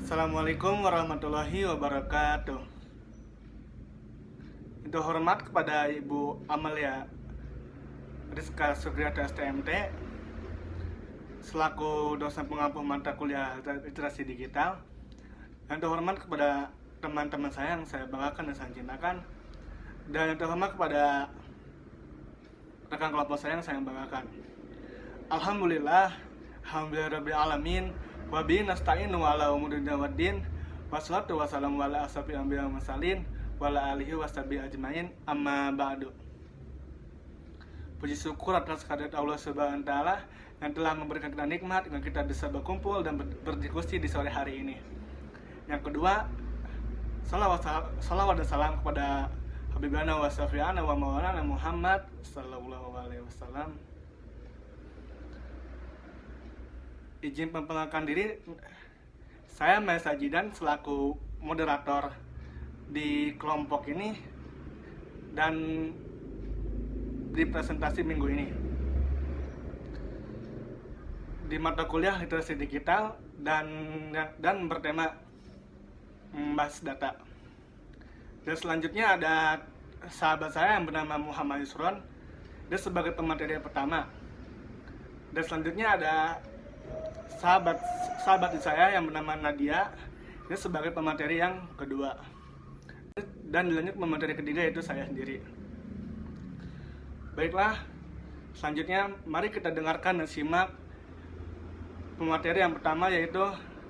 Assalamualaikum warahmatullahi wabarakatuh. Untuk hormat kepada Ibu Amalia Rizka Sugriyata STMT selaku dosen pengampu mata kuliah literasi digital, dan untuk hormat kepada teman-teman saya yang saya banggakan dan saya cintakan, dan untuk hormat kepada rekan kelompok saya yang saya banggakan. Alhamdulillah, alhamdulillahirabbil alamin, wa bihi nasta'inu ala umuri dunya waddin, wassalatu wassalamu ala asrofil anbiya'i wal mursalin wa ala alihi washabihi ajmain, amma ba'du. Puji syukur atas kehadirat Allah Subhanahu wa taala yang telah memberikan kita nikmat dengan kita bisa berkumpul dan berdiskusi di sore hari ini. Yang kedua, salawat dan salam kepada Habibana wa Syafi'ana wa Maulana Muhammad sallallahu alaihi wasallam. Izin memperkenalkan diri, saya Mas Sajidan selaku moderator di kelompok ini dan di presentasi minggu ini di mata kuliah literasi digital dan bertema membahas data. Dan selanjutnya ada sahabat saya yang bernama Muhammad Yusron, dia sebagai pemateri yang pertama. Dan selanjutnya ada sahabat saya yang bernama Nadia, dia sebagai pemateri yang kedua. Dan dilanjut pemateri ketiga yaitu saya sendiri. Baiklah, selanjutnya mari kita dengarkan dan simak pemateri yang pertama, yaitu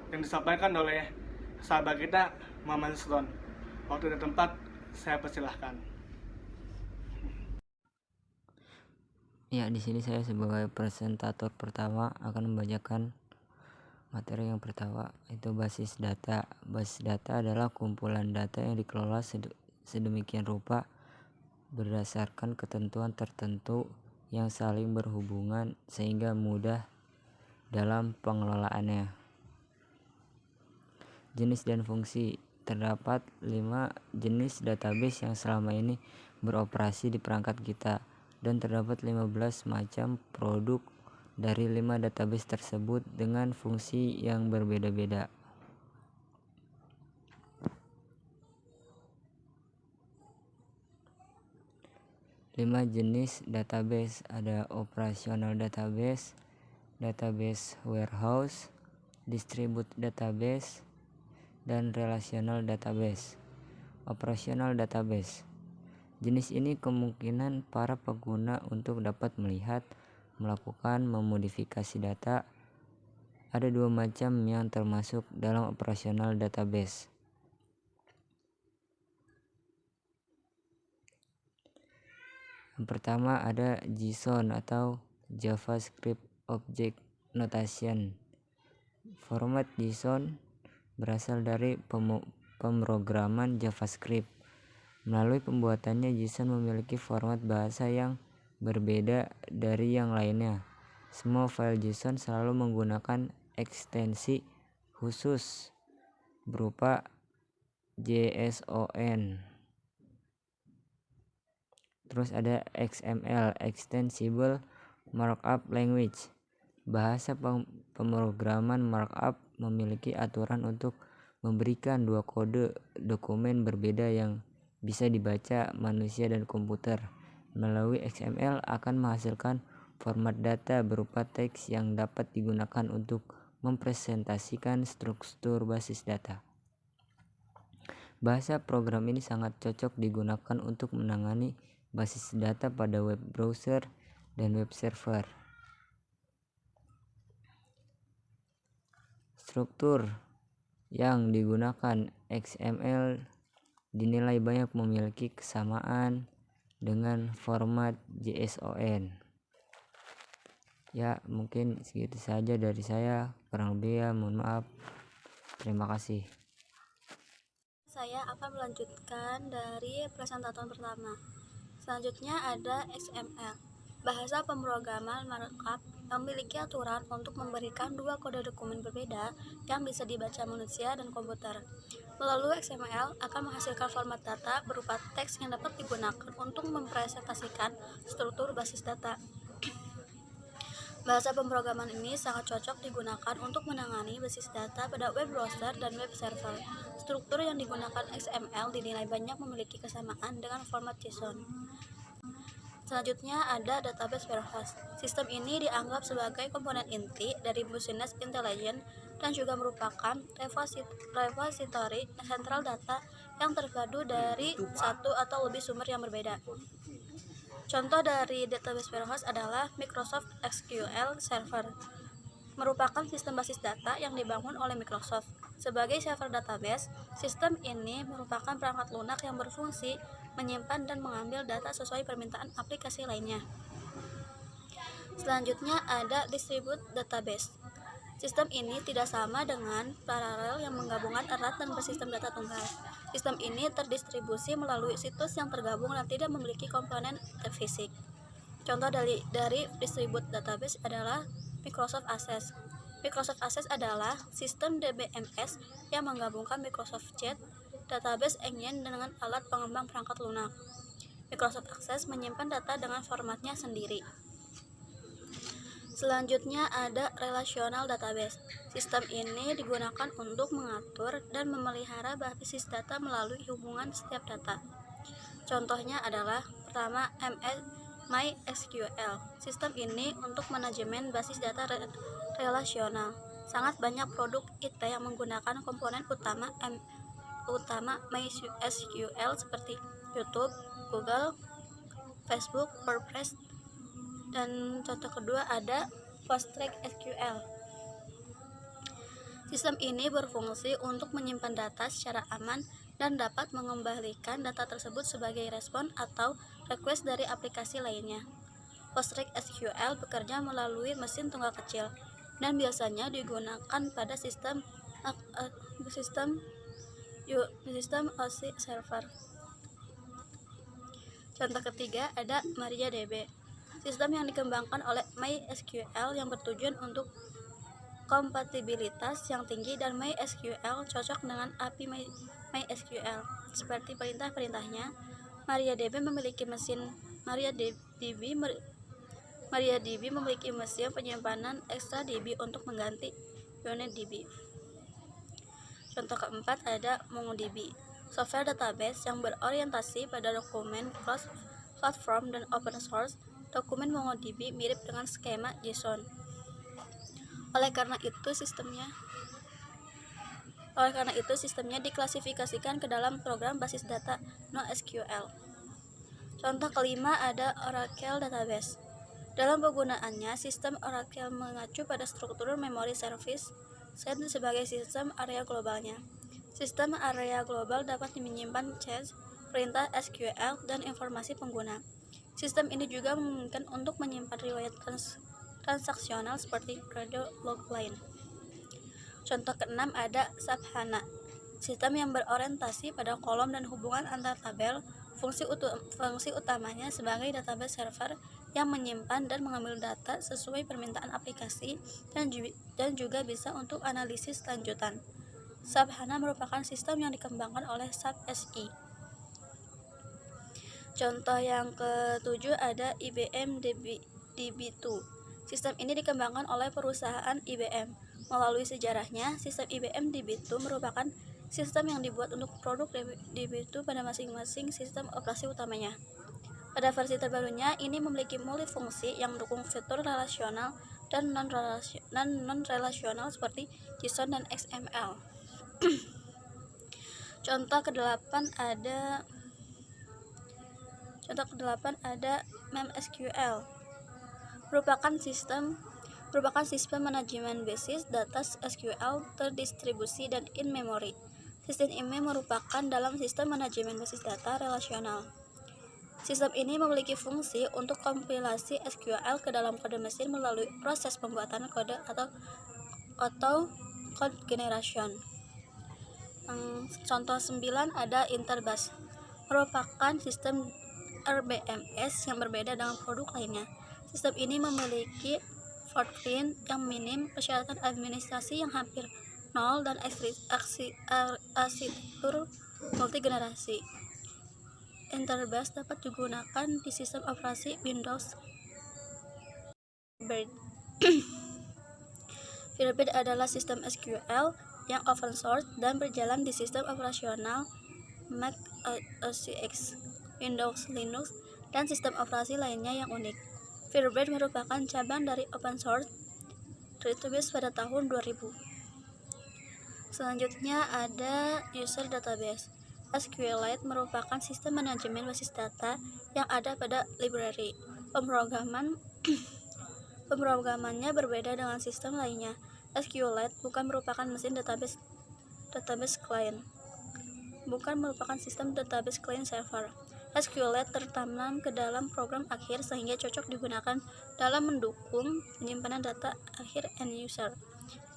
yang disampaikan oleh sahabat kita Muhammad Yusron. Waktu dan tempat saya persilahkan. Ya, di sini saya sebagai presentator pertama akan membacakan materi yang pertama, itu basis data. Basis data adalah kumpulan data yang dikelola sedemikian rupa berdasarkan ketentuan tertentu yang saling berhubungan sehingga mudah dalam pengelolaannya. Jenis dan fungsi. Terdapat 5 jenis database yang selama ini beroperasi di perangkat kita, dan terdapat 15 macam produk dari 5 database tersebut dengan fungsi yang berbeda-beda. Lima jenis database ada operational database, database warehouse, distributed database, dan relational database. Operational database. Jenis ini kemungkinan para pengguna untuk dapat melihat, melakukan, memodifikasi data. Ada 2 macam yang termasuk dalam operational database. Yang pertama ada JSON atau JavaScript Object Notation. Format JSON berasal dari pemrograman JavaScript. Melalui pembuatannya, JSON memiliki format bahasa yang berbeda dari yang lainnya. Semua file JSON selalu menggunakan ekstensi khusus berupa JSON. Terus ada XML, Extensible Markup Language. Bahasa pemrograman markup memiliki aturan untuk memberikan 2 kode dokumen berbeda yang bisa dibaca manusia dan komputer. Melalui XML akan menghasilkan format data berupa teks yang dapat digunakan untuk mempresentasikan struktur basis data. Bahasa program ini sangat cocok digunakan untuk menangani basis data pada web browser dan web server. Struktur yang digunakan XML dinilai banyak memiliki kesamaan dengan format JSON. Ya, mungkin segitu saja dari saya. Kurang lebih ya mohon maaf. Terima kasih. Saya akan melanjutkan dari presentator pertama. Selanjutnya ada XML, bahasa pemrograman markup yang memiliki aturan untuk memberikan 2 kode dokumen berbeda yang bisa dibaca manusia dan komputer. Melalui XML akan menghasilkan format data berupa teks yang dapat digunakan untuk mempresentasikan struktur basis data. Bahasa pemrograman ini sangat cocok digunakan untuk menangani basis data pada web browser dan web server. Struktur yang digunakan XML dinilai banyak memiliki kesamaan dengan format JSON. Selanjutnya ada database warehouse. Sistem ini dianggap sebagai komponen inti dari business intelligence dan juga merupakan repository sentral data yang terpadu dari satu atau lebih sumber yang berbeda. Contoh dari database warehouse adalah Microsoft SQL Server, merupakan sistem basis data yang dibangun oleh Microsoft. Sebagai server database, sistem ini merupakan perangkat lunak yang berfungsi menyimpan dan mengambil data sesuai permintaan aplikasi lainnya. Selanjutnya ada distributed database. Sistem ini tidak sama dengan paralel yang menggabungkan erat dan bersistem data tunggal. Sistem ini terdistribusi melalui situs yang tergabung dan tidak memiliki komponen fisik. Contoh dari distributed database adalah Microsoft Access. Microsoft Access adalah sistem DBMS yang menggabungkan Microsoft Chat Database Engine dengan alat pengembang perangkat lunak. Microsoft Access menyimpan data dengan formatnya sendiri. Selanjutnya ada relational database. Sistem ini digunakan untuk mengatur dan memelihara basis data melalui hubungan setiap data. Contohnya adalah pertama MySQL. Sistem ini untuk manajemen basis data relasional. Sangat banyak produk IT yang menggunakan komponen utama MySQL seperti YouTube, Google, Facebook, WordPress. Dan contoh kedua ada PostgreSQL. Sistem ini berfungsi untuk menyimpan data secara aman dan dapat mengembalikan data tersebut sebagai respon atau request dari aplikasi lainnya. PostgreSQL bekerja melalui mesin tunggal kecil dan biasanya digunakan pada sistem OC server. Contoh ketiga ada MariaDB. Sistem yang dikembangkan oleh MySQL yang bertujuan untuk kompatibilitas yang tinggi dan MySQL cocok dengan API MySQL. Seperti perintah-perintahnya, MariaDB memiliki mesin penyimpanan ExtraDB untuk mengganti UniDB. Contoh keempat ada MongoDB, software database yang berorientasi pada dokumen cross-platform dan open source. Dokumen MongoDB mirip dengan skema JSON. Oleh karena itu sistemnya diklasifikasikan ke dalam program basis data NoSQL. Contoh kelima ada Oracle Database. Dalam penggunaannya, sistem Oracle mengacu pada struktur Memory Service Set sebagai sistem area globalnya. Sistem area global dapat menyimpan cache, perintah SQL, dan informasi pengguna. Sistem ini juga memungkinkan untuk menyimpan riwayat transaksional seperti kredit log line. Contoh keenam ada SAP HANA, sistem yang berorientasi pada kolom dan hubungan antar tabel. Fungsi utamanya sebagai database server yang menyimpan dan mengambil data sesuai permintaan aplikasi dan juga bisa untuk analisis lanjutan. SAP HANA merupakan sistem yang dikembangkan oleh SAP SI. Contoh yang ketujuh ada IBM DB2. Sistem ini dikembangkan oleh perusahaan IBM. Melalui sejarahnya, sistem IBM DB2 merupakan sistem yang dibuat untuk produk DB2 pada masing-masing sistem operasi utamanya. Pada versi terbarunya, ini memiliki multifungsi yang mendukung fitur relasional dan non-relasional seperti JSON dan XML. Contoh ke-8 ada MemSQL. Merupakan sistem manajemen basis data SQL terdistribusi dan in memory. Sistem ini merupakan dalam sistem manajemen basis data relasional. Sistem ini memiliki fungsi untuk kompilasi SQL ke dalam kode mesin melalui proses pembuatan kode atau code generation. Contoh 9 ada Interbase. Merupakan sistem RBMS yang berbeda dengan produk lainnya. Sistem ini memiliki footprint yang minim, persyaratan administrasi yang hampir nol, dan arsitektur multigenerasi. Interbase dapat digunakan di sistem operasi Windows. Firebird adalah sistem SQL yang open source dan berjalan di sistem operasional Mac OS X, Windows, Linux, dan sistem operasi lainnya yang unik. Firebird merupakan cabang dari open source database pada tahun 2000. Selanjutnya ada user database. SQLite merupakan sistem manajemen basis data yang ada pada library. Pemrogramannya berbeda dengan sistem lainnya. SQLite bukan merupakan mesin database client. Bukan merupakan sistem database client server. SQLite tertanam ke dalam program akhir sehingga cocok digunakan dalam mendukung penyimpanan data akhir end user.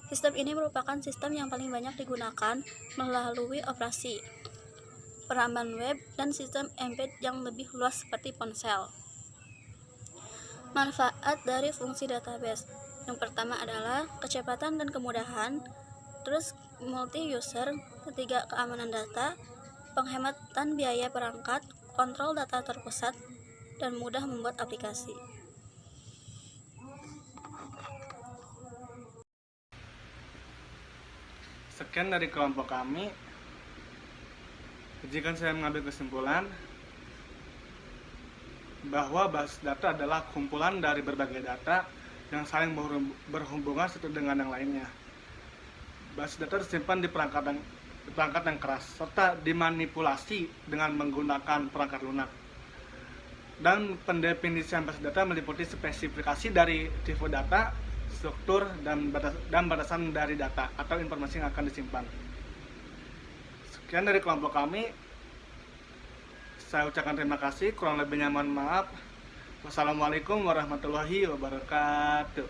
Sistem ini merupakan sistem yang paling banyak digunakan melalui operasi, peramban web, dan sistem embed yang lebih luas seperti ponsel. Manfaat dari fungsi database. Yang pertama adalah kecepatan dan kemudahan, terus multi-user, ketiga keamanan data, penghematan biaya perangkat, kontrol data terpusat, dan mudah membuat aplikasi. Sekian dari kelompok kami. Jika saya mengambil kesimpulan bahwa basis data adalah kumpulan dari berbagai data yang saling berhubungan satu dengan yang lainnya. Basis data tersimpan di perangkat yang keras serta dimanipulasi dengan menggunakan perangkat lunak. Dan pendefinisian basis data meliputi spesifikasi dari tipe data, struktur, dan batasan dari data atau informasi yang akan disimpan. Sekian dari kelompok kami. Saya ucapkan terima kasih, kurang lebihnya mohon maaf. Wassalamualaikum warahmatullahi wabarakatuh.